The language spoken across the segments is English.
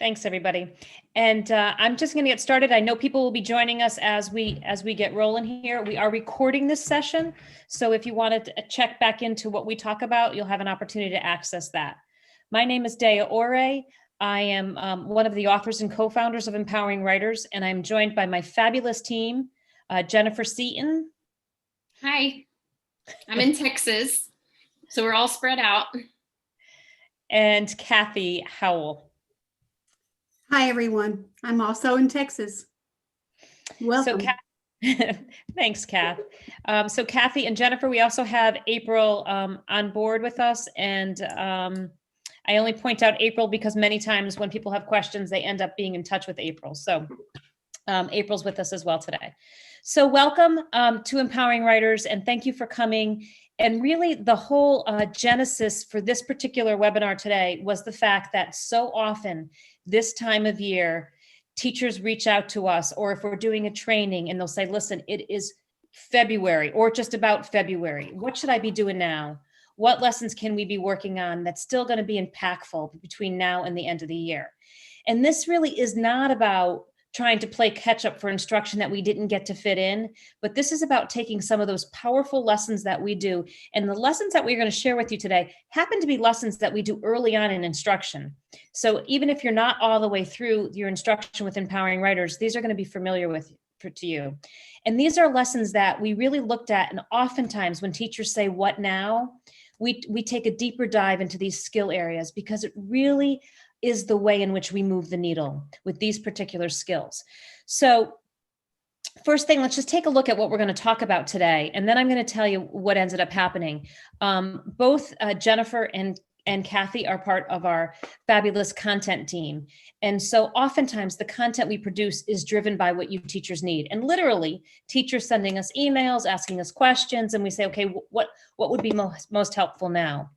Thanks, everybody. And I'm just going to get started. I know people will be joining us as we get rolling here. We are recording this session, so if you wanted to check back into what we talk about, you'll have an opportunity to access that. My name is Dea Ore. I am one of the authors and co-founders of Empowering Writers, and I'm joined by my fabulous team, Jennifer Seaton. Hi, I'm in Texas, so we're all spread out. And Kathy Howell. Hi, everyone. I'm also in Texas. Welcome. Thanks, Kath. So Kathy and Jennifer, we also have April on board with us. And I only point out April because many times when people have questions, they end up being in touch with April. So April's with us as well today. So welcome to Empowering Writers, and thank you for coming. And really the whole genesis for this particular webinar today was the fact that so often this time of year, teachers reach out to us, or if we're doing a training and they'll say, listen, it is February or just about February. What should I be doing now? What lessons can we be working on that's still going to be impactful between now and the end of the year? And this really is not about trying to play catch up for instruction that we didn't get to fit in, but this is about taking some of those powerful lessons that we do. And the lessons that we're going to share with you today happen to be lessons that we do early on in instruction. So even if you're not all the way through your instruction with Empowering Writers, these are going to be familiar to you. And these are lessons that we really looked at. And oftentimes when teachers say, what now? We take a deeper dive into these skill areas because it really is the way in which we move the needle with these particular skills. So first thing, let's just take a look at what we're going to talk about today. And then I'm going to tell you what ended up happening. Both Jennifer and Kathy are part of our fabulous content team. And so oftentimes the content we produce is driven by what you teachers need. And literally teachers sending us emails, asking us questions, and we say, okay, what would be most helpful now?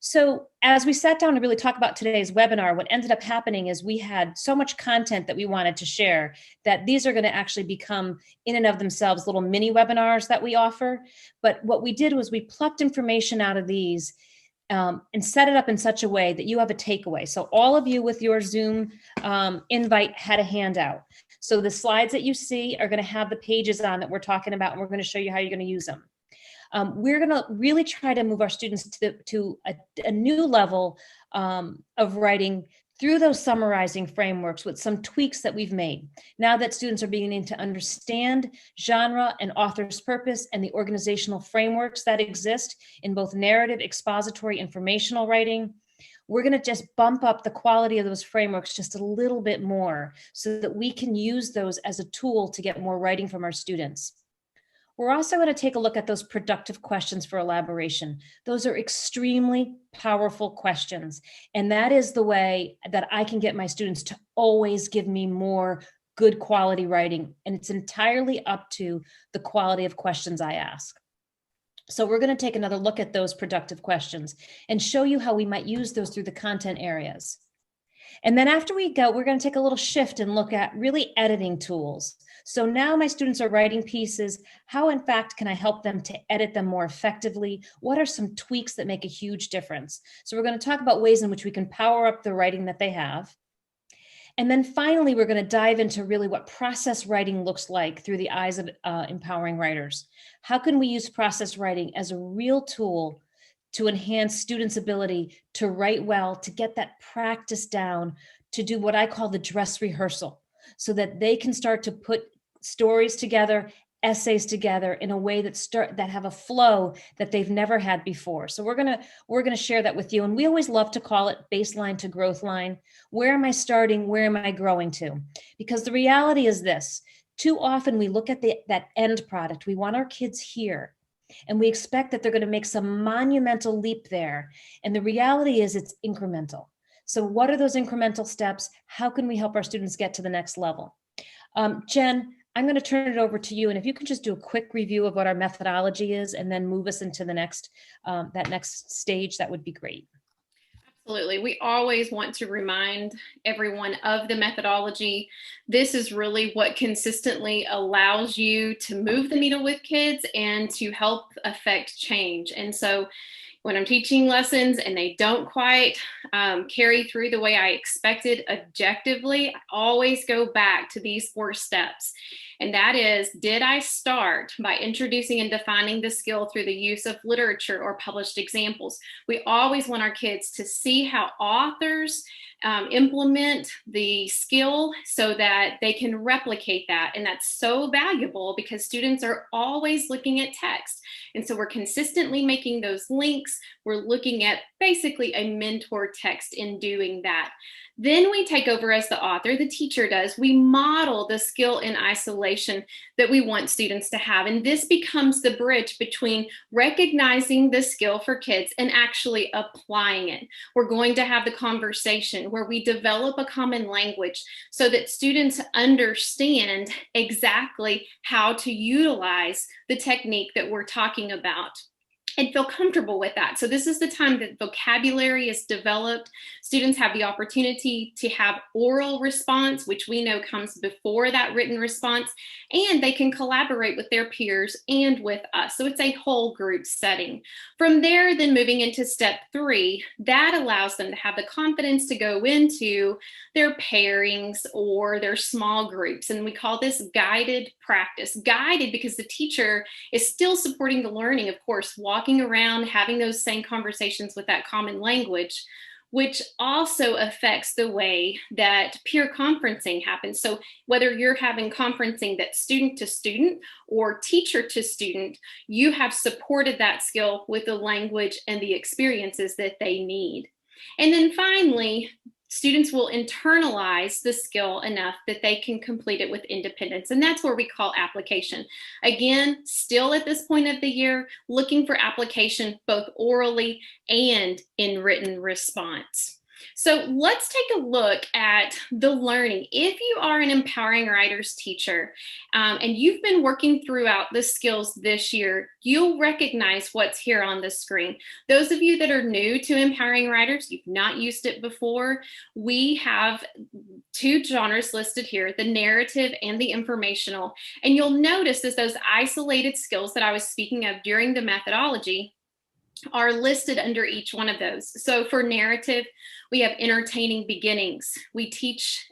So as we sat down to really talk about today's webinar, what ended up happening is we had so much content that we wanted to share that these are going to actually become in and of themselves little mini webinars that we offer. But what we did was we plucked information out of these and set it up in such a way that you have a takeaway. So all of you with your Zoom invite had a handout. So the slides that you see are going to have the pages on that we're talking about, and we're going to show you how you're going to use them. We're going to really try to move our students to a new level of writing through those summarizing frameworks with some tweaks that we've made. Now that students are beginning to understand genre and author's purpose and the organizational frameworks that exist in both narrative, expository, informational writing, we're going to just bump up the quality of those frameworks just a little bit more so that we can use those as a tool to get more writing from our students. We're also going to take a look at those productive questions for elaboration. Those are extremely powerful questions. And that is the way that I can get my students to always give me more good quality writing. And it's entirely up to the quality of questions I ask. So we're going to take another look at those productive questions and show you how we might use those through the content areas. And then after we go, we're going to take a little shift and look at really editing tools. So now my students are writing pieces. How, in fact, can I help them to edit them more effectively? What are some tweaks that make a huge difference? So we're going to talk about ways in which we can power up the writing that they have. And then finally, we're going to dive into really what process writing looks like through the eyes of empowering writers. How can we use process writing as a real tool to enhance students' ability to write well, to get that practice down, to do what I call the dress rehearsal, so that they can start to put stories together, essays together in a way that have a flow that they've never had before. So we're gonna share that with you. And we always love to call it baseline to growth line. Where am I starting? Where am I growing to? Because the reality is this: too often we look at that end product. We want our kids here, and we expect that they're going to make some monumental leap there. And the reality is it's incremental. So what are those incremental steps? How can we help our students get to the next level? Jen, I'm going to turn it over to you. And if you can just do a quick review of what our methodology is and then move us into the next, that next stage, that would be great. Absolutely. We always want to remind everyone of the methodology. This is really what consistently allows you to move the needle with kids and to help affect change. And so when I'm teaching lessons and they don't quite carry through the way I expected objectively, I always go back to these 4 steps. And that is, did I start by introducing and defining the skill through the use of literature or published examples? We always want our kids to see how authors implement the skill so that they can replicate that. And that's so valuable because students are always looking at text. And so we're consistently making those links. We're looking at basically a mentor text in doing that. Then we take over as the author, the teacher does. We model the skill in isolation that we want students to have. And this becomes the bridge between recognizing the skill for kids and actually applying it. We're going to have the conversation where we develop a common language so that students understand exactly how to utilize the technique that we're talking about and feel comfortable with that. So this is the time that vocabulary is developed. Students have the opportunity to have oral response, which we know comes before that written response, and they can collaborate with their peers and with us. So it's a whole group setting. From there, then moving into step 3, that allows them to have the confidence to go into their pairings or their small groups. And we call this guided practice. Guided because the teacher is still supporting the learning, of course, walking around, having those same conversations with that common language, which also affects the way that peer conferencing happens. So whether you're having conferencing that's student to student or teacher to student, you have supported that skill with the language and the experiences that they need. And then finally, students will internalize the skill enough that they can complete it with independence. And that's where we call application. Again, still at this point of the year, looking for application both orally and in written response. So let's take a look at the learning. If you are an Empowering Writers teacher and you've been working throughout the skills this year, you'll recognize what's here on the screen. Those of you that are new to Empowering Writers, you've not used it before, we have 2 genres listed here, the narrative and the informational. And you'll notice that those isolated skills that I was speaking of during the methodology are listed under each one of those. So for narrative, we have entertaining beginnings. We teach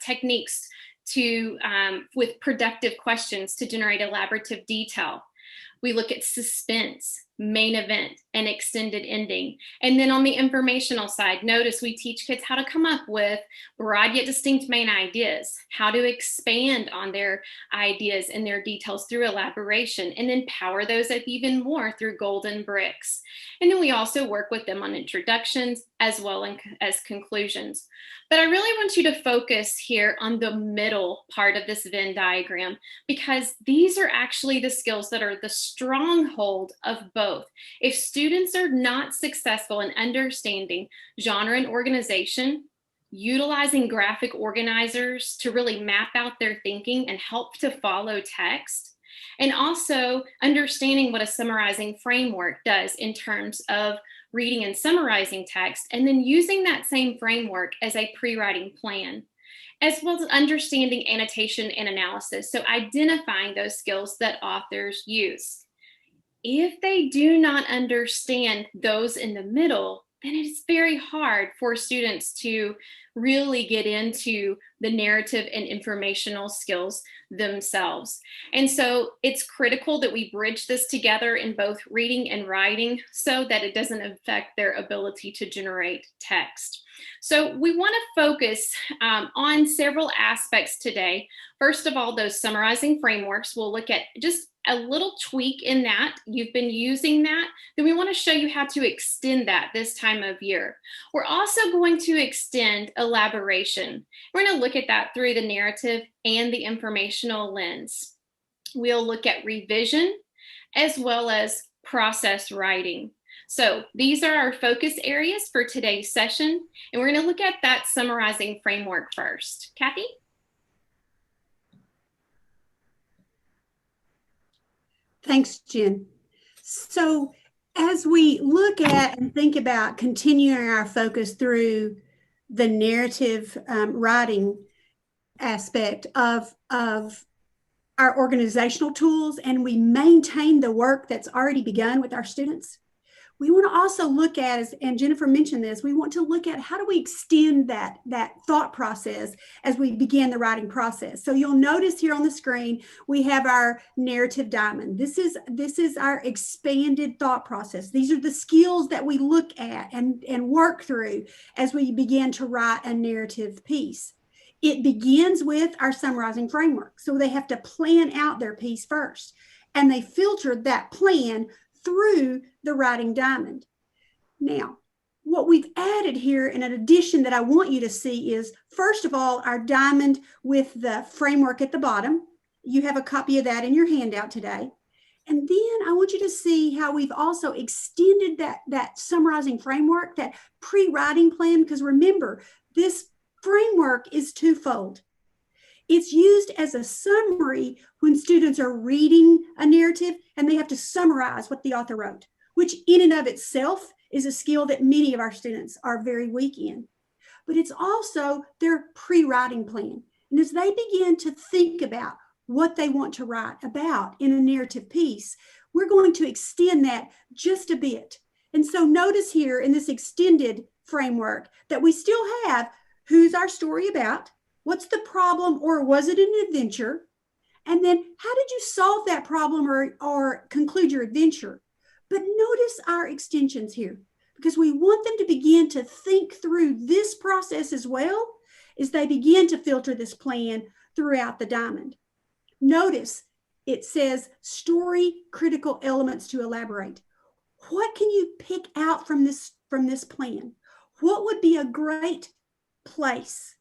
techniques to with productive questions to generate elaborative detail. We look at suspense, main event, and extended ending. And then on the informational side, notice we teach kids how to come up with broad yet distinct main ideas, how to expand on their ideas and their details through elaboration, and then power those up even more through golden bricks. And then we also work with them on introductions as well as conclusions. But I really want you to focus here on the middle part of this Venn diagram, because these are actually the skills that are the stronghold of both. If students are not successful in understanding genre and organization, utilizing graphic organizers to really map out their thinking and help to follow text, and also understanding what a summarizing framework does in terms of reading and summarizing text, and then using that same framework as a pre-writing plan, as well as understanding annotation and analysis. So identifying those skills that authors use. If they do not understand those in the middle, then it's very hard for students to really get into the narrative and informational skills themselves. And so it's critical that we bridge this together in both reading and writing so that it doesn't affect their ability to generate text. So we want to focus on several aspects today. First of all, those summarizing frameworks. We'll look at just a little tweak in that. You've been using that. Then we want to show you how to extend that this time of year. We're also going to extend elaboration. We're going to look at that through the narrative and the informational lens. We'll look at revision as well as process writing. So these are our focus areas for today's session, and we're going to look at that summarizing framework first. Kathy? Thanks, Jen. So as we look at and think about continuing our focus through the narrative writing aspect of our organizational tools, and we maintain the work that's already begun with our students, We want to also look at, and Jennifer mentioned this, we want to look at how do we extend that thought process as we begin the writing process. So you'll notice here on the screen, we have our narrative diamond. This is our expanded thought process. These are the skills that we look at and work through as we begin to write a narrative piece. It begins with our summarizing framework. So they have to plan out their piece first, and they filter that plan through the writing diamond. Now, what we've added here in an addition that I want you to see is, first of all, our diamond with the framework at the bottom. You have a copy of that in your handout today. And then I want you to see how we've also extended that summarizing framework, that pre-writing plan, because remember, this framework is twofold. It's used as a summary when students are reading a narrative and they have to summarize what the author wrote, which in and of itself is a skill that many of our students are very weak in. But it's also their pre-writing plan. And as they begin to think about what they want to write about in a narrative piece, we're going to extend that just a bit. And so notice here in this extended framework that we still have who's our story about, what's the problem, or was it an adventure? And then how did you solve that problem or conclude your adventure? But notice our extensions here, because we want them to begin to think through this process as well as they begin to filter this plan throughout the diamond. Notice it says story critical elements to elaborate. What can you pick out from this plan? What would be a great place?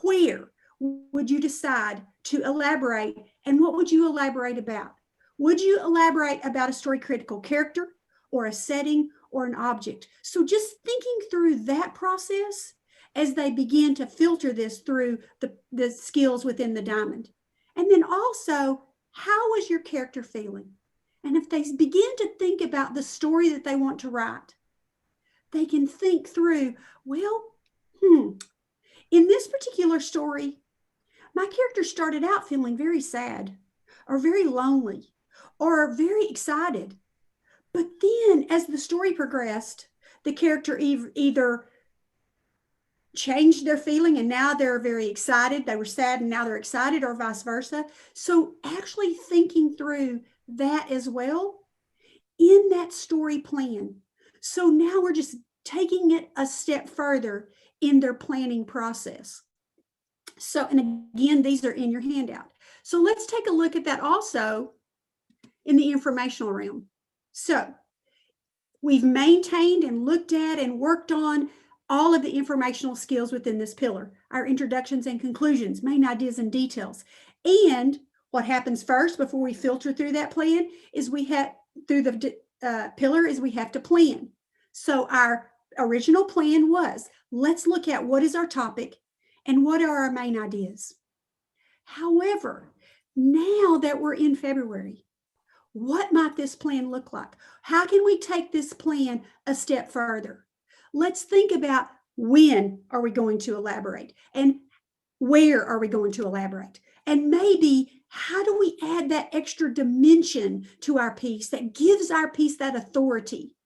Where would you decide to elaborate, and what would you elaborate about? Would you elaborate about a story critical character or a setting or an object? So just thinking through that process as they begin to filter this through the skills within the diamond. And then also, how was your character feeling? And if they begin to think about the story that they want to write, they can think through, well, in this particular story, my character started out feeling very sad or very lonely or very excited. But then as the story progressed, the character either changed their feeling and now they're very excited. They were sad and now they're excited, or vice versa. So actually thinking through that as well in that story plan. So now we're just taking it a step further in their planning process. So, and again, these are in your handout. So let's take a look at that also in the informational realm. So we've maintained and looked at and worked on all of the informational skills within this pillar, our introductions and conclusions, main ideas and details. And what happens first before we filter through that plan is we have, through the pillar, is we have to plan. So our original plan was, let's look at what is our topic and what are our main ideas. However, now that we're in February, what might this plan look like? How can we take this plan a step further? Let's think about, when are we going to elaborate, and where are we going to elaborate? And maybe how do we add that extra dimension to our piece that gives our piece that authority,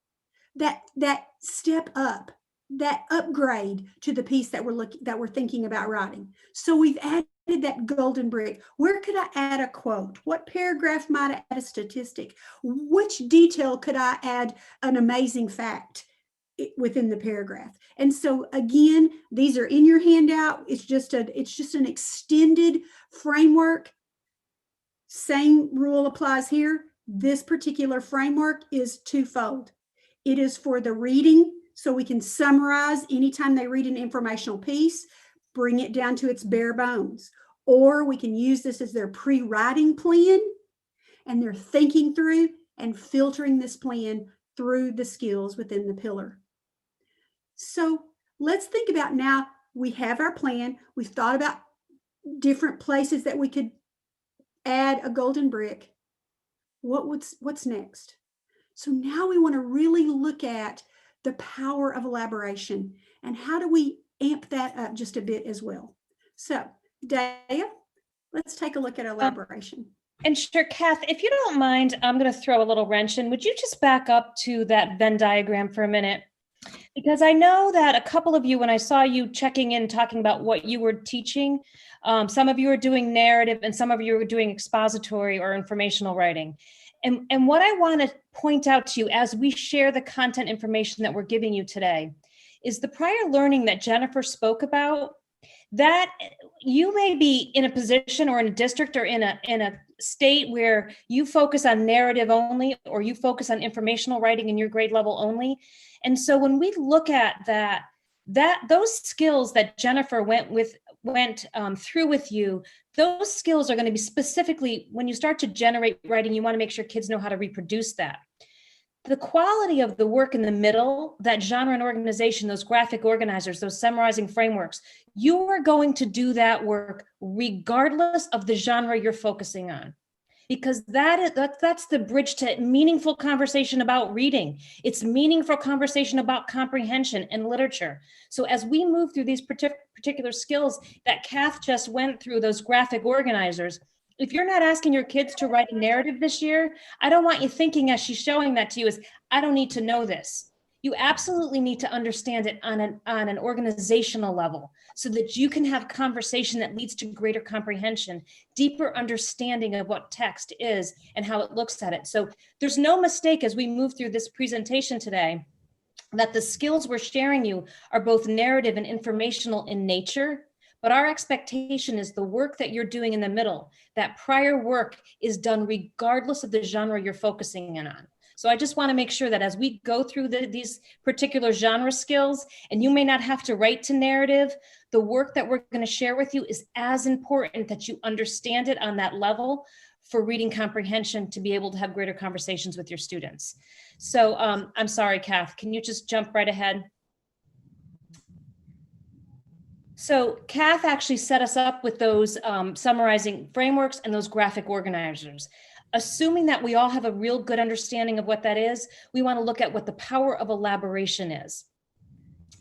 that step up, that upgrade to the piece that we're thinking about writing? So we've added that golden brick. Where could I add a quote? What paragraph might I add a statistic? Which detail could I add an amazing fact within the paragraph? And so again, these are in your handout. It's just an extended framework. Same rule applies here. This particular framework is twofold. It is for the reading, so we can summarize anytime they read an informational piece, bring it down to its bare bones. Or we can use this as their pre-writing plan, and they're thinking through and filtering this plan through the skills within the pillar. So let's think about, now we have our plan. We've thought about different places that we could add a golden brick. What's next? So now we want to really look at the power of elaboration and how do we amp that up just a bit as well. So Daya, let's take a look at elaboration. And sure, Kath, if you don't mind, I'm going to throw a little wrench in. Would you just back up to that Venn diagram for a minute? Because I know that a couple of you, when I saw you checking in, talking about what you were teaching, some of you are doing narrative and some of you are doing expository or informational writing. And what I want to point out to you as we share the content information that we're giving you today is the prior learning that Jennifer spoke about, that you may be in a position or in a district or in a state where you focus on narrative only, or you focus on informational writing in your grade level only. And so when we look at those skills that Jennifer went through with you, those skills are going to be specifically, when you start to generate writing, you want to make sure kids know how to reproduce that. The quality of the work in the middle, that genre and organization, those graphic organizers, those summarizing frameworks, you are going to do that work regardless of the genre you're focusing on, because that's the bridge to meaningful conversation about reading. It's meaningful conversation about comprehension and literature. So as we move through these particular skills that Kath just went through, those graphic organizers, if you're not asking your kids to write a narrative this year, I don't want you thinking as she's showing that to you is, I don't need to know this. You absolutely need to understand it on an organizational level so that you can have conversation that leads to greater comprehension, deeper understanding of what text is and how it looks at it. So there's no mistake as we move through this presentation today that the skills we're sharing you are both narrative and informational in nature. But our expectation is the work that you're doing in the middle, that prior work is done regardless of the genre you're focusing in on. So I just want to make sure that as we go through these particular genre skills, and you may not have to write to narrative, the work that we're going to share with you is as important that you understand it on that level for reading comprehension to be able to have greater conversations with your students. So I'm sorry, Kath, can you just jump right ahead? So Kath actually set us up with those summarizing frameworks and those graphic organizers. Assuming that we all have a real good understanding of what that is, we want to look at what the power of elaboration is.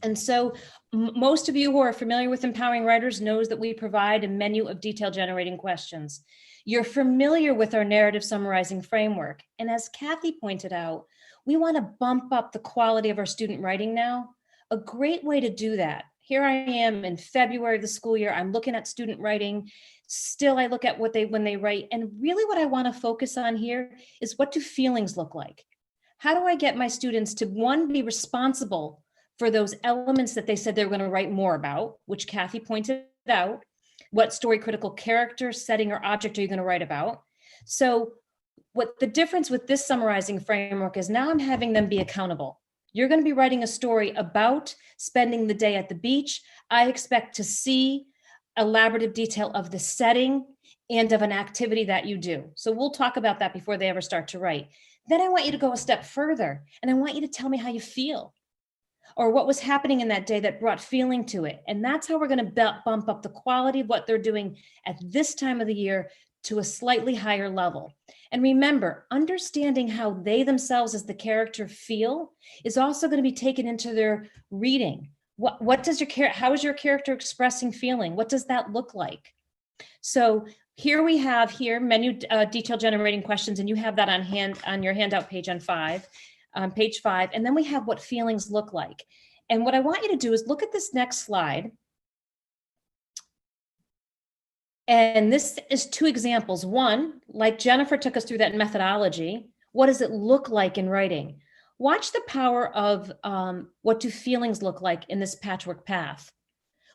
And so most of you who are familiar with Empowering Writers knows that we provide a menu of detail generating questions. You're familiar with our narrative summarizing framework. And as Kathy pointed out, we want to bump up the quality of our student writing now. A great way to do that, here I am in February of the school year, I'm looking at student writing. Still, I look at when they write. And really what I want to focus on here is, what do feelings look like? How do I get my students to, one, be responsible for those elements that they said they were going to write more about, which Kathy pointed out. What story critical character, setting, or object are you going to write about? So what the difference with this summarizing framework is, now I'm having them be accountable. You're going to be writing a story about spending the day at the beach. I expect to see elaborative detail of the setting and of an activity that you do. So we'll talk about that before they ever start to write. Then I want you to go a step further, and I want you to tell me how you feel, or what was happening in that day that brought feeling to it. And that's how we're going to bump up the quality of what they're doing at this time of the year to a slightly higher level. And remember, understanding how they themselves as the character feel is also going to be taken into their reading. What does how is your character expressing feeling? What does that look like? So here we have menu detail generating questions, and you have that on your handout page on page 5. And then we have what feelings look like. And what I want you to do is look at this next slide. And this is 2 examples. One, like Jennifer took us through that methodology, what does it look like in writing? Watch the power of what do feelings look like in this patchwork path.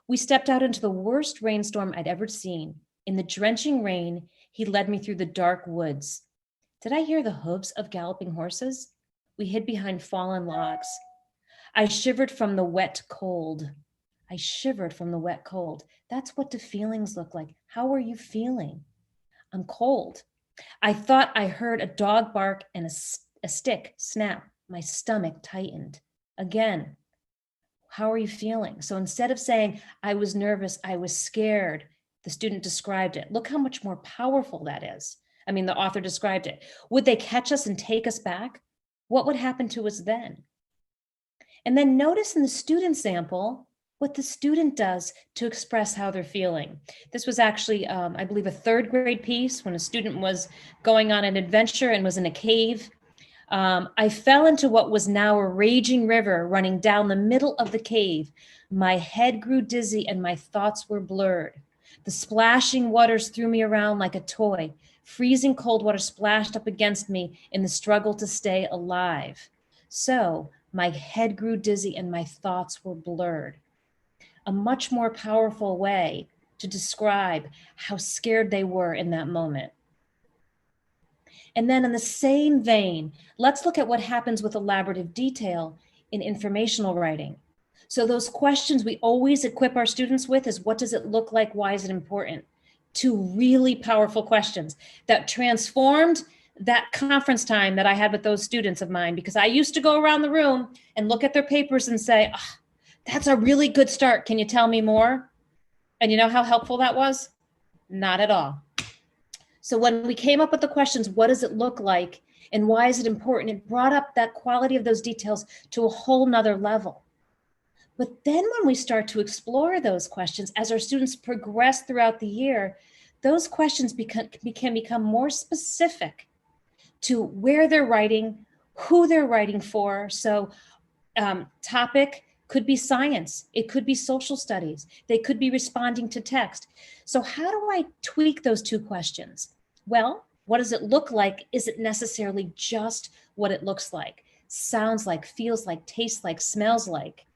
We stepped out into the worst rainstorm I'd ever seen. In the drenching rain, he led me through the dark woods. Did I hear the hooves of galloping horses? We hid behind fallen logs. I shivered from the wet cold. I shivered from the wet cold. That's what do feelings look like. How are you feeling? I'm cold. I thought I heard a dog bark and a stick snap. My stomach tightened. Again, how are you feeling? So instead of saying, I was nervous, I was scared, the student described it. Look how much more powerful that is. I mean, the author described it. Would they catch us and take us back? What would happen to us then? And then notice in the student sample, what the student does to express how they're feeling. This was actually, I believe, a third grade piece when a student was going on an adventure and was in a cave. I fell into what was now a raging river running down the middle of the cave. My head grew dizzy and my thoughts were blurred. The splashing waters threw me around like a toy. Freezing cold water splashed up against me in the struggle to stay alive. So my head grew dizzy and my thoughts were blurred. A much more powerful way to describe how scared they were in that moment. And then in the same vein, let's look at what happens with elaborative detail in informational writing. So those questions we always equip our students with is, what does it look like? Why is it important? Two really powerful questions that transformed that conference time that I had with those students of mine, because I used to go around the room and look at their papers and say, oh, that's a really good start. Can you tell me more? And you know how helpful that was? Not at all. So when we came up with the questions, what does it look like and why is it important? It brought up that quality of those details to a whole nother level. But then when we start to explore those questions, as our students progress throughout the year, those questions can become more specific to where they're writing, who they're writing for. So topic could be science. It could be social studies. They could be responding to text. So how do I tweak those two questions? Well, what does it look like? Is it necessarily just what it looks like, sounds like, feels like, tastes like, smells like?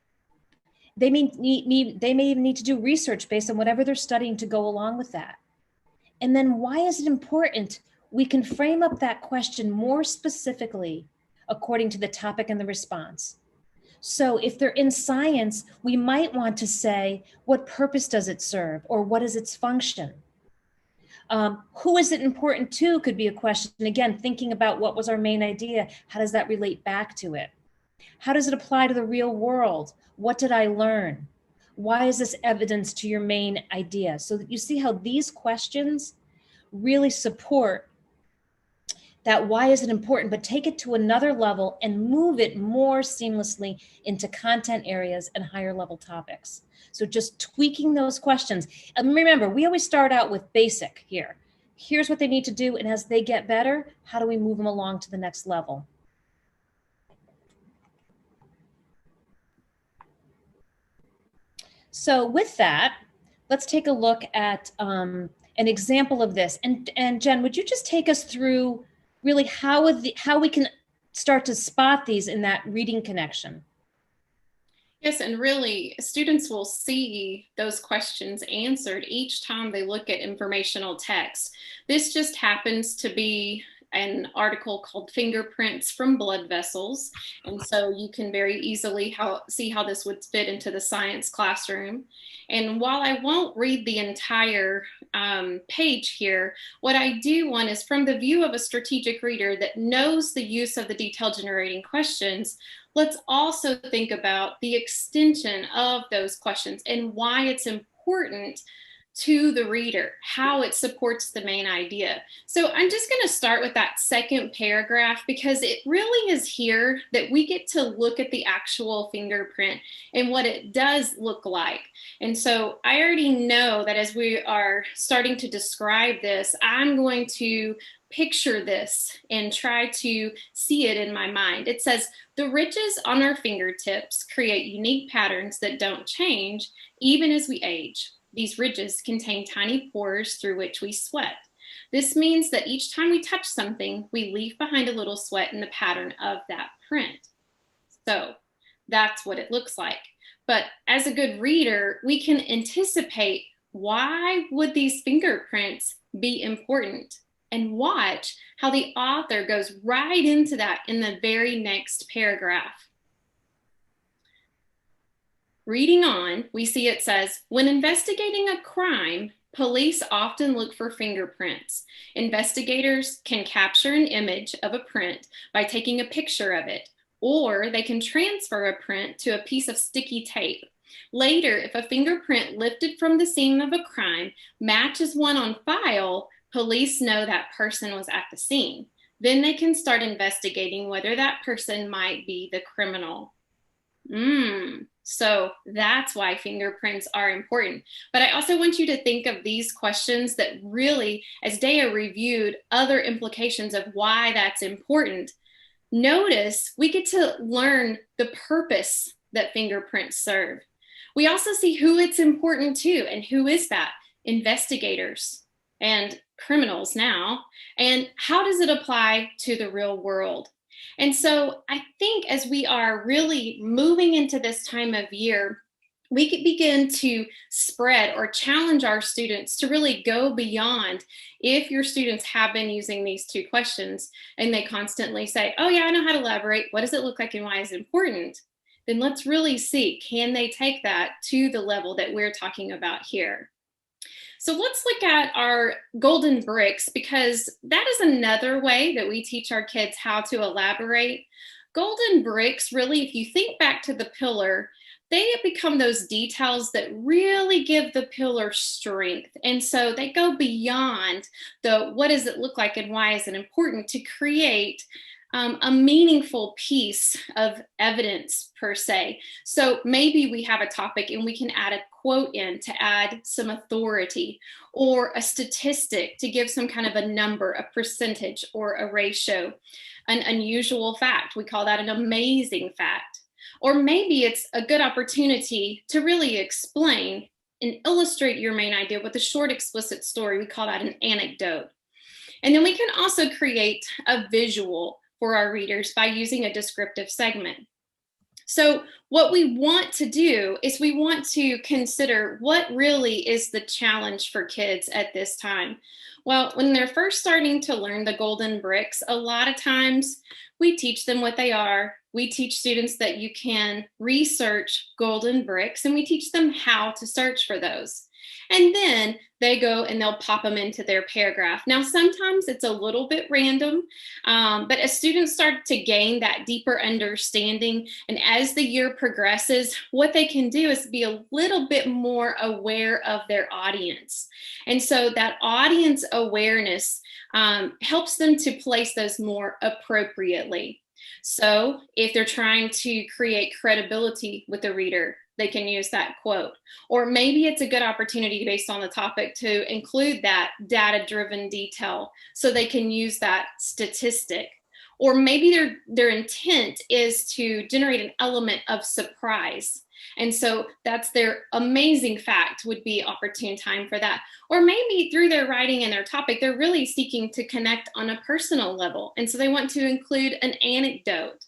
They may even need to do research based on whatever they're studying to go along with that. And then why is it important? We can frame up that question more specifically according to the topic and the response. So if they're in science, we might want to say, what purpose does it serve? Or what is its function? Who is it important to could be a question. Again, thinking about what was our main idea, how does that relate back to it? How does it apply to the real world? What did I learn? Why is this evidence to your main idea? So that you see how these questions really support that why is it important, but take it to another level and move it more seamlessly into content areas and higher level topics. So just tweaking those questions. And remember, we always start out with basic here. Here's what they need to do. And as they get better, how do we move them along to the next level? So with that, let's take a look at an example of this. And Jen, would you just take us through really how we can start to spot these in that reading connection? Yes, and really, students will see those questions answered each time they look at informational text. This just happens to be an article called Fingerprints from Blood Vessels. And so you can very easily see how this would fit into the science classroom. And while I won't read the entire page here, what I do want is, from the view of a strategic reader that knows the use of the detail generating questions, let's also think about the extension of those questions and why it's important to the reader, how it supports the main idea. So I'm just going to start with that second paragraph, because it really is here that we get to look at the actual fingerprint and what it does look like. And so I already know that as we are starting to describe this, I'm going to picture this and try to see it in my mind. It says, the ridges on our fingertips create unique patterns that don't change even as we age. These ridges contain tiny pores through which we sweat. This means that each time we touch something, we leave behind a little sweat in the pattern of that print. So that's what it looks like. But as a good reader, we can anticipate, why would these fingerprints be important? And watch how the author goes right into that in the very next paragraph. Reading on, we see it says, when investigating a crime, police often look for fingerprints. Investigators can capture an image of a print by taking a picture of it, or they can transfer a print to a piece of sticky tape. Later, if a fingerprint lifted from the scene of a crime matches one on file, police know that person was at the scene. Then they can start investigating whether that person might be the criminal. So that's why fingerprints are important. But I also want you to think of these questions that really, as Dea reviewed other implications of why that's important, notice we get to learn the purpose that fingerprints serve. We also see who it's important to, and who is that? Investigators and criminals now. And how does it apply to the real world? And so I think as we are really moving into this time of year, we could begin to spread or challenge our students to really go beyond. If your students have been using these two questions and they constantly say, oh yeah, I know how to elaborate, what does it look like and why is it important? Then let's really see, can they take that to the level that we're talking about here? So let's look at our golden bricks, because that is another way that we teach our kids how to elaborate. Golden bricks, really, if you think back to the pillar, they have become those details that really give the pillar strength. And so they go beyond the what does it look like and why is it important to create a meaningful piece of evidence per se. So maybe we have a topic and we can add a quote in to add some authority, or a statistic to give some kind of a number, a percentage, or a ratio. An unusual fact, we call that an amazing fact. Or maybe it's a good opportunity to really explain and illustrate your main idea with a short, explicit story. We call that an anecdote. And then we can also create a visual for our readers by using a descriptive segment. So what we want to do is we want to consider what really is the challenge for kids at this time. Well, when they're first starting to learn the golden bricks, a lot of times we teach them what they are. We teach students that you can research golden bricks, and we teach them how to search for those. And then they go and they'll pop them into their paragraph. Now, sometimes it's a little bit random, but as students start to gain that deeper understanding, and as the year progresses, what they can do is be a little bit more aware of their audience. And so that audience awareness helps them to place those more appropriately. So if they're trying to create credibility with the reader, they can use that quote. Or maybe it's a good opportunity based on the topic to include that data-driven detail so they can use that statistic. Or maybe their intent is to generate an element of surprise. And so that's their amazing fact would be opportune time for that. Or maybe through their writing and their topic, they're really seeking to connect on a personal level. And so they want to include an anecdote.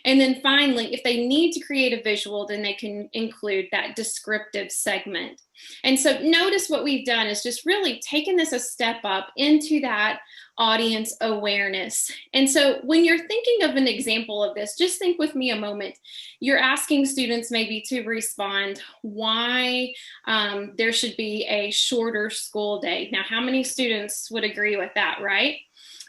And then finally, if they need to create a visual, then they can include that descriptive segment. And so notice what we've done is just really taken this a step up into that audience awareness. And so when you're thinking of an example of this, just think with me a moment. You're asking students maybe to respond why there should be a shorter school day. Now, how many students would agree with that, right?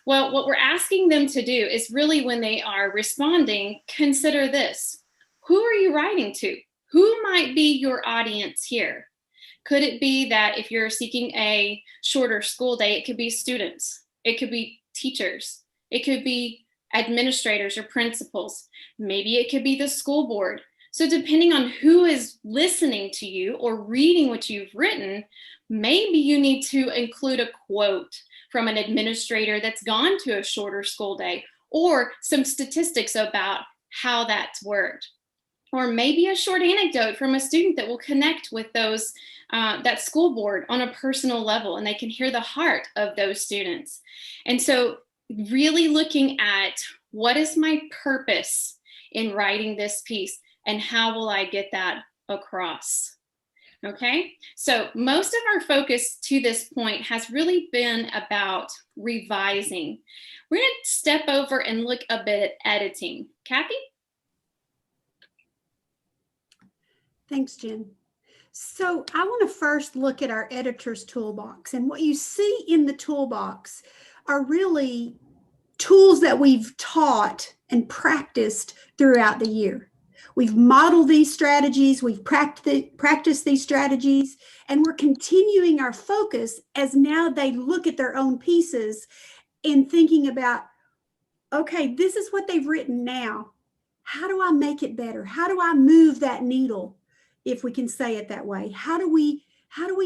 Well, what we're asking them to do is really, when they are responding, consider this. Who are you writing to? Who might be your audience here? Could it be that if you're seeking a shorter school day, it could be students, it could be teachers, it could be administrators or principals, maybe it could be the school board. So depending on who is listening to you or reading what you've written, maybe you need to include a quote from an administrator that's gone to a shorter school day, or some statistics about how that's worked. Or maybe a short anecdote from a student that will connect with those that school board on a personal level, and they can hear the heart of those students. And so really looking at what is my purpose in writing this piece, and how will I get that across? Okay, so most of our focus to this point has really been about revising. We're going to step over and look a bit at editing. Kathy? Thanks, Jen. So I want to first look at our editor's toolbox. And what you see in the toolbox are really tools that we've taught and practiced throughout the year. We've modeled these strategies, we've practiced these strategies, and we're continuing our focus as now they look at their own pieces and thinking about, okay, this is what they've written now. How do I make it better? How do I move that needle, if we can say it that way? How do we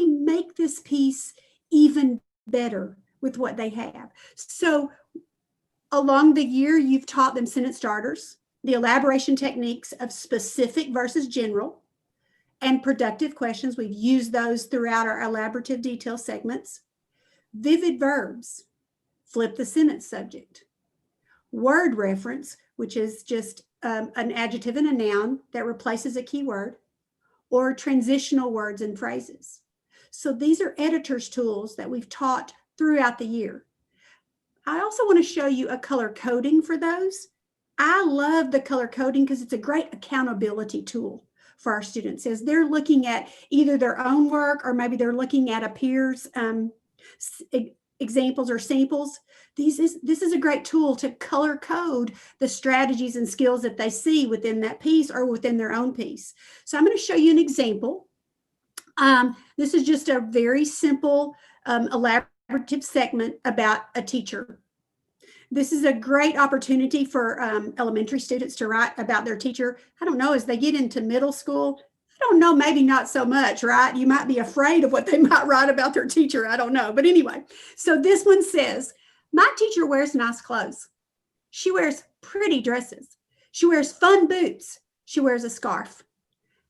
make this piece even better with what they have? So along the year, you've taught them sentence starters, the elaboration techniques of specific versus general, and productive questions. We've used those throughout our elaborative detail segments. Vivid verbs, flip the sentence subject. Word reference, which is just an adjective and a noun that replaces a keyword, or transitional words and phrases. So these are editor's tools that we've taught throughout the year. I also want to show you a color coding for those. I love the color coding because it's a great accountability tool for our students as they're looking at either their own work or maybe they're looking at a peer's examples or samples. This is a great tool to color code the strategies and skills that they see within that piece or within their own piece. So I'm going to show you an example. This is just a very simple elaborative segment about a teacher. This is a great opportunity for elementary students to write about their teacher. I don't know, as they get into middle school, I don't know, maybe not so much, right? You might be afraid of what they might write about their teacher. I don't know. But anyway, so this one says, my teacher wears nice clothes. She wears pretty dresses. She wears fun boots. She wears a scarf.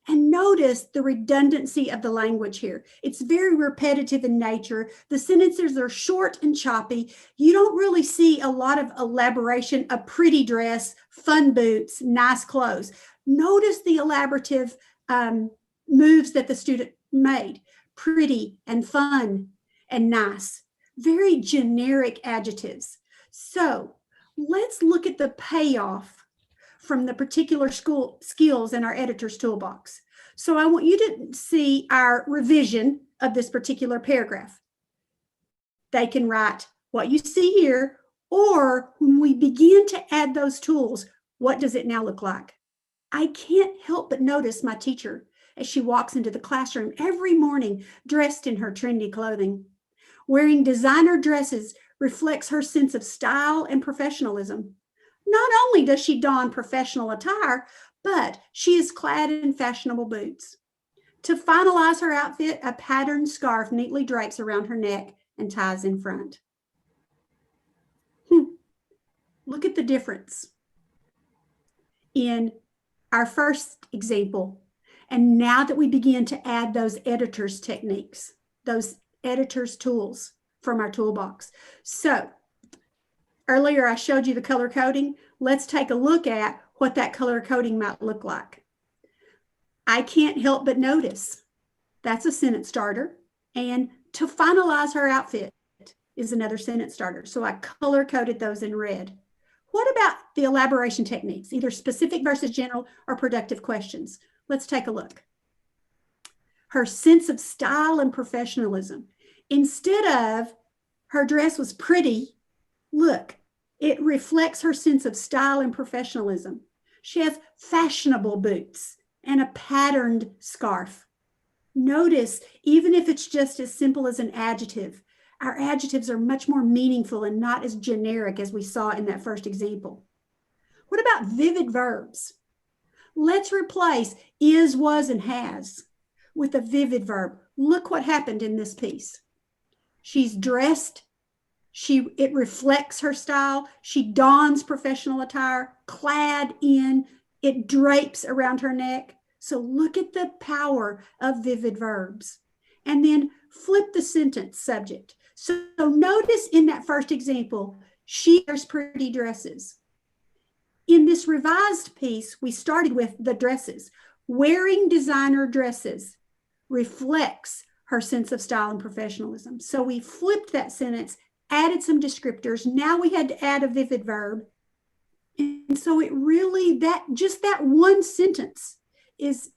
And notice the redundancy of the language here. It's very repetitive in nature. The sentences are short and choppy. You don't really see a lot of elaboration, a pretty dress, fun boots, nice clothes. Notice the elaborative moves that the student made. Pretty and fun and nice. Very generic adjectives. So let's look at the payoff from the particular skills in our editor's toolbox. So I want you to see our revision of this particular paragraph. They can write what you see here, or when we begin to add those tools, what does it now look like? I can't help but notice my teacher as she walks into the classroom every morning dressed in her trendy clothing. Wearing designer dresses reflects her sense of style and professionalism. Not only does she don professional attire, but she is clad in fashionable boots. To finalize her outfit, a patterned scarf neatly drapes around her neck and ties in front. Look at the difference in our first example. And now that we begin to add those editor's techniques, those editor's tools from our toolbox. So earlier, I showed you the color coding. Let's take a look at what that color coding might look like. I can't help but notice that's a sentence starter. And to finalize her outfit is another sentence starter. So I color coded those in red. What about the elaboration techniques, either specific versus general or productive questions? Let's take a look. Her sense of style and professionalism. Instead of her dress was pretty, look, it reflects her sense of style and professionalism. She has fashionable boots and a patterned scarf. Notice, even if it's just as simple as an adjective, our adjectives are much more meaningful and not as generic as we saw in that first example. What about vivid verbs? Let's replace is, was, and has with a vivid verb. Look what happened in this piece. She's dressed. It reflects her style. She dons professional attire, clad in, it drapes around her neck. So look at the power of vivid verbs. And then flip the sentence subject. So notice in that first example, she wears pretty dresses. In this revised piece, we started with the dresses. Wearing designer dresses reflects her sense of style and professionalism. So we flipped that sentence, added some descriptors. Now we had to add a vivid verb. And so it really, just that one sentence is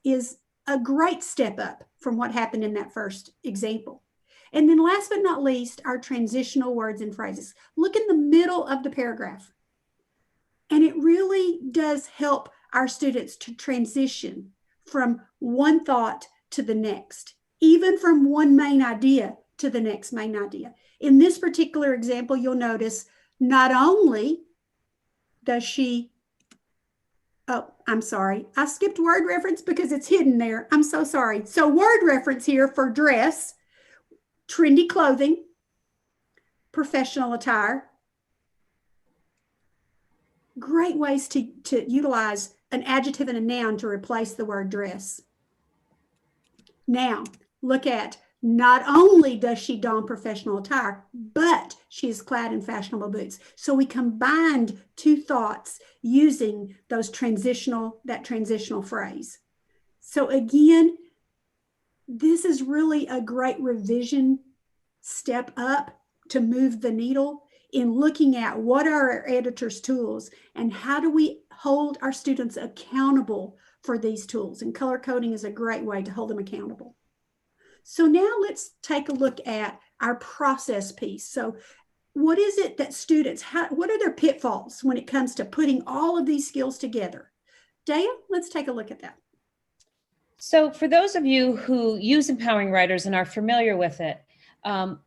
a great step up from what happened in that first example. And then last but not least, our transitional words and phrases. Look in the middle of the paragraph. And it really does help our students to transition from one thought to the next, even from one main idea to the next main idea. In this particular example, you'll notice not only does she Oh, I'm sorry. I skipped word reference because it's hidden there. I'm so sorry. So word reference here for dress, trendy clothing, professional attire. Great ways to utilize an adjective and a noun to replace the word dress. Now, look at, not only does she don professional attire, but she is clad in fashionable boots. So we combined two thoughts using that transitional phrase. So again, this is really a great revision step up to move the needle in looking at what are our editor's tools and how do we hold our students accountable for these tools. And color coding is a great way to hold them accountable. So now let's take a look at our process piece. So what is it that students, what are their pitfalls when it comes to putting all of these skills together? Daya, let's take a look at that. So for those of you who use Empowering Writers and are familiar with it,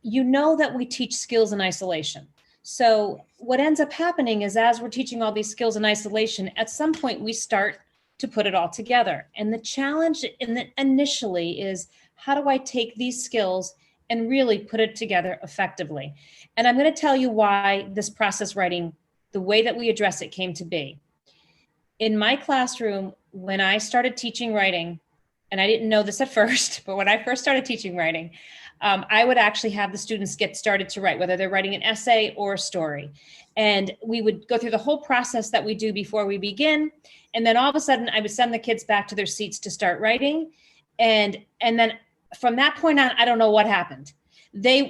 you know that we teach skills in isolation. So what ends up happening is as we're teaching all these skills in isolation, at some point we start to put it all together. And the challenge initially is, how do I take these skills and really put it together effectively? And I'm going to tell you why this process writing, the way that we address it, came to be. In my classroom, when I started teaching writing, and I didn't know this at first, but when I first started teaching writing, I would actually have the students get started to write, whether they're writing an essay or a story. And we would go through the whole process that we do before we begin. And then all of a sudden, I would send the kids back to their seats to start writing. And then from that point on, I don't know what happened.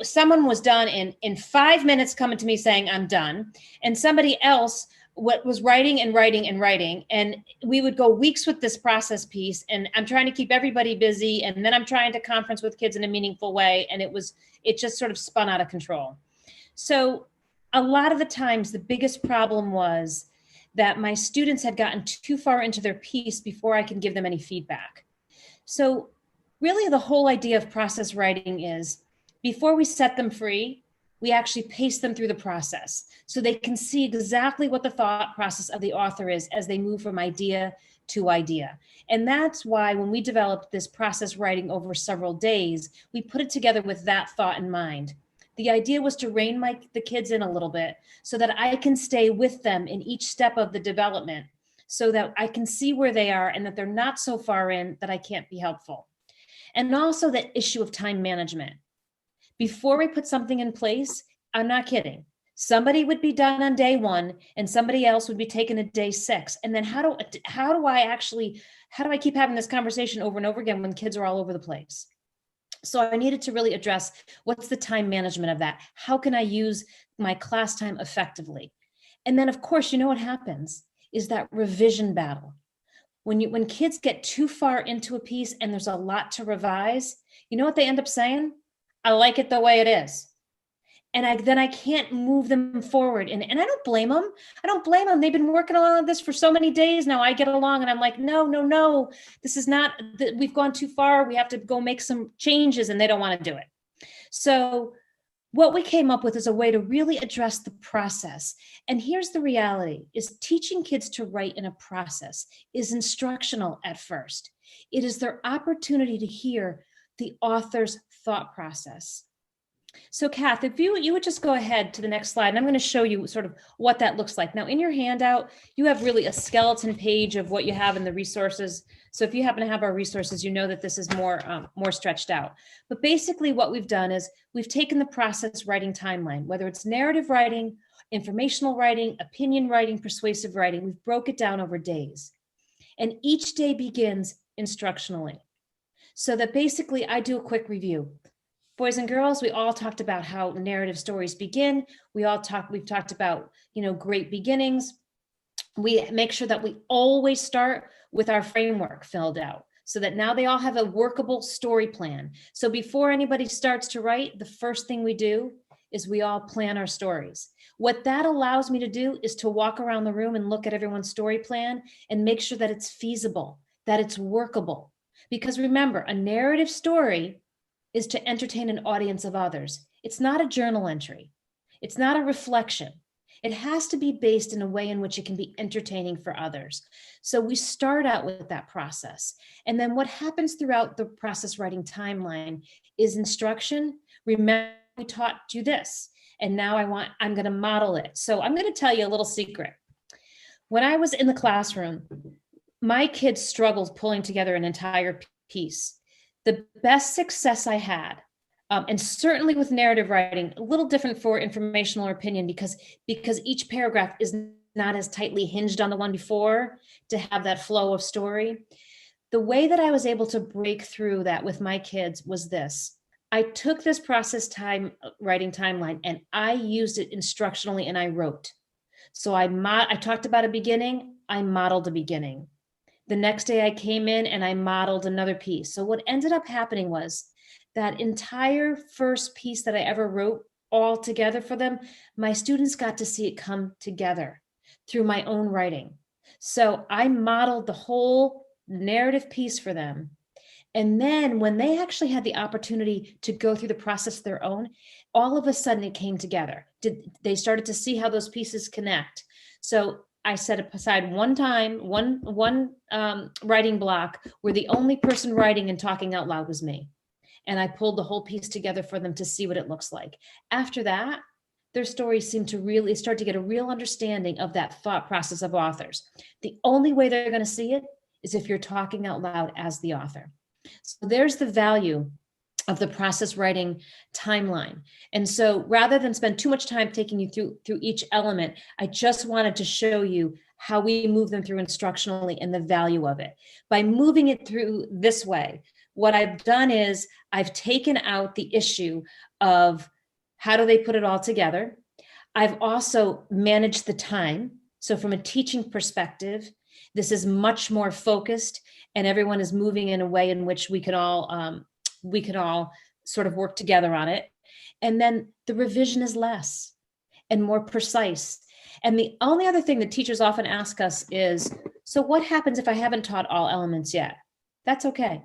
Someone was done in 5 minutes coming to me saying, I'm done. And somebody else was writing and writing and writing. And we would go weeks with this process piece. And I'm trying to keep everybody busy. And then I'm trying to conference with kids in a meaningful way. And it just sort of spun out of control. So a lot of the times, the biggest problem was that my students had gotten too far into their piece before I could give them any feedback. So really the whole idea of process writing is, before we set them free, we actually pace them through the process so they can see exactly what the thought process of the author is as they move from idea to idea. And that's why when we developed this process writing over several days, we put it together with that thought in mind. The idea was to rein the kids in a little bit so that I can stay with them in each step of the development, so that I can see where they are and that they're not so far in that I can't be helpful. And also that issue of time management. Before we put something in place, I'm not kidding, somebody would be done on day 1 and somebody else would be taken to day 6. And then how do I keep having this conversation over and over again when kids are all over the place? So I needed to really address, what's the time management of that? How can I use my class time effectively? And then, of course, you know what happens is that revision battle. When kids get too far into a piece and there's a lot to revise, you know what they end up saying? I like it the way it is. And then I can't move them forward. And I don't blame them. I don't blame them. They've been working on this for so many days now. I get along and I'm like, no, this is not, we've gone too far. We have to go make some changes, and they don't want to do it. So what we came up with is a way to really address the process. And here's the reality, is teaching kids to write in a process is instructional at first. It is their opportunity to hear the author's thought process. So Kath, if you would just go ahead to the next slide, and I'm going to show you sort of what that looks like. Now in your handout, you have really a skeleton page of what you have in the resources. So if you happen to have our resources, you know that this is more stretched out. But basically what we've done is we've taken the process writing timeline, whether it's narrative writing, informational writing, opinion writing, persuasive writing, we've broke it down over days. And each day begins instructionally. So that basically I do a quick review. Boys and girls, we all talked about how narrative stories begin. We've talked about, great beginnings. We make sure that we always start with our framework filled out so that now they all have a workable story plan. So before anybody starts to write, the first thing we do is we all plan our stories. What that allows me to do is to walk around the room and look at everyone's story plan and make sure that it's feasible, that it's workable. Because remember, a narrative story is to entertain an audience of others. It's not a journal entry. It's not a reflection. It has to be based in a way in which it can be entertaining for others. So we start out with that process. And then what happens throughout the process writing timeline is instruction. Remember, we taught you this, and now I'm going to model it. So I'm going to tell you a little secret. When I was in the classroom, my kids struggled pulling together an entire piece. The best success I had, and certainly with narrative writing, a little different for informational or opinion because each paragraph is not as tightly hinged on the one before to have that flow of story. The way that I was able to break through that with my kids was this. I took this process writing timeline and I used it instructionally and I wrote. So I talked about a beginning, I modeled a beginning. The next day I came in and I modeled another piece. So what ended up happening was that entire first piece that I ever wrote all together for them, my students got to see it come together through my own writing. So I modeled the whole narrative piece for them. And then when they actually had the opportunity to go through the process of their own, all of a sudden it came together. They started to see how those pieces connect. So I set aside one writing block where the only person writing and talking out loud was me. And I pulled the whole piece together for them to see what it looks like. After that, their stories seem to really start to get a real understanding of that thought process of authors. The only way they're going to see it is if you're talking out loud as the author. So there's the value of the process writing timeline. And so rather than spend too much time taking you through each element, I just wanted to show you how we move them through instructionally and the value of it. By moving it through this way, what I've done is I've taken out the issue of how do they put it all together. I've also managed the time. So from a teaching perspective, this is much more focused and everyone is moving in a way in which we can all sort of work together on it. And then the revision is less and more precise. And the only other thing that teachers often ask us is, so what happens if I haven't taught all elements yet? That's okay.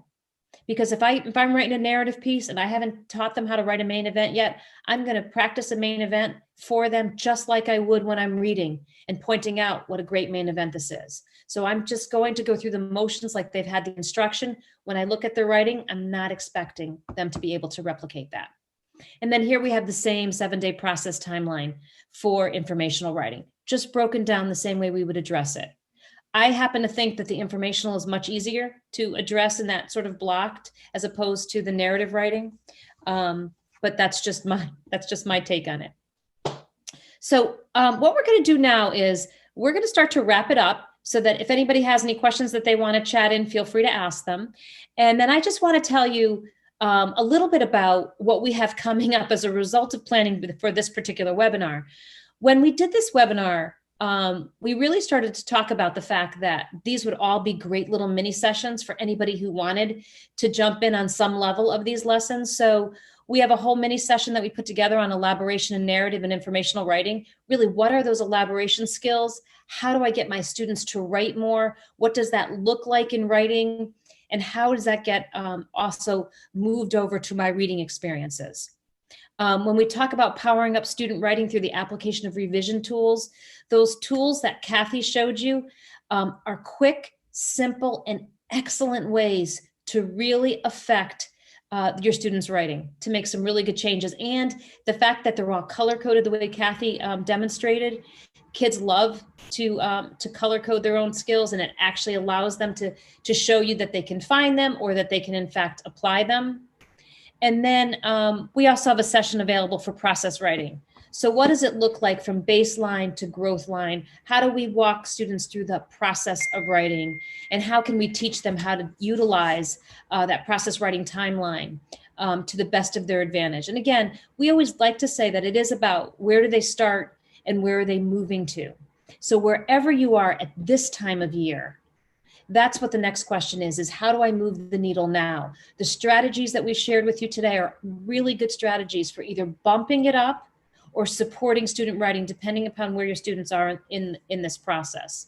Because if I'm writing a narrative piece and I haven't taught them how to write a main event yet, I'm going to practice a main event for them just like I would when I'm reading and pointing out what a great main event this is. So I'm just going to go through the motions like they've had the instruction. When I look at their writing, I'm not expecting them to be able to replicate that. And then here we have the same 7-day process timeline for informational writing, just broken down the same way we would address it. I happen to think that the informational is much easier to address in that sort of blocked as opposed to the narrative writing. But that's just my take on it. So what we're going to do now is we're going to start to wrap it up so that if anybody has any questions that they want to chat in, feel free to ask them. And then I just want to tell you a little bit about what we have coming up as a result of planning for this particular webinar. When we did this webinar, we really started to talk about the fact that these would all be great little mini sessions for anybody who wanted to jump in on some level of these lessons. So we have a whole mini session that we put together on elaboration and narrative and informational writing. Really, what are those elaboration skills? How do I get my students to write more? What does that look like in writing? And how does that get also moved over to my reading experiences? When we talk about powering up student writing through the application of revision tools, those tools that Kathy showed you are quick, simple, and excellent ways to really affect your students' writing, to make some really good changes. And the fact that they're all color-coded the way Kathy demonstrated, kids love to color code their own skills, and it actually allows them to show you that they can find them or that they can in fact apply them. And then we also have a session available for process writing. So what does it look like from baseline to growth line? How do we walk students through the process of writing? And how can we teach them how to utilize that process writing timeline to the best of their advantage? And again, we always like to say that it is about where do they start and where are they moving to? So wherever you are at this time of year, that's what the next question is how do I move the needle now? The strategies that we shared with you today are really good strategies for either bumping it up or supporting student writing, depending upon where your students are in this process.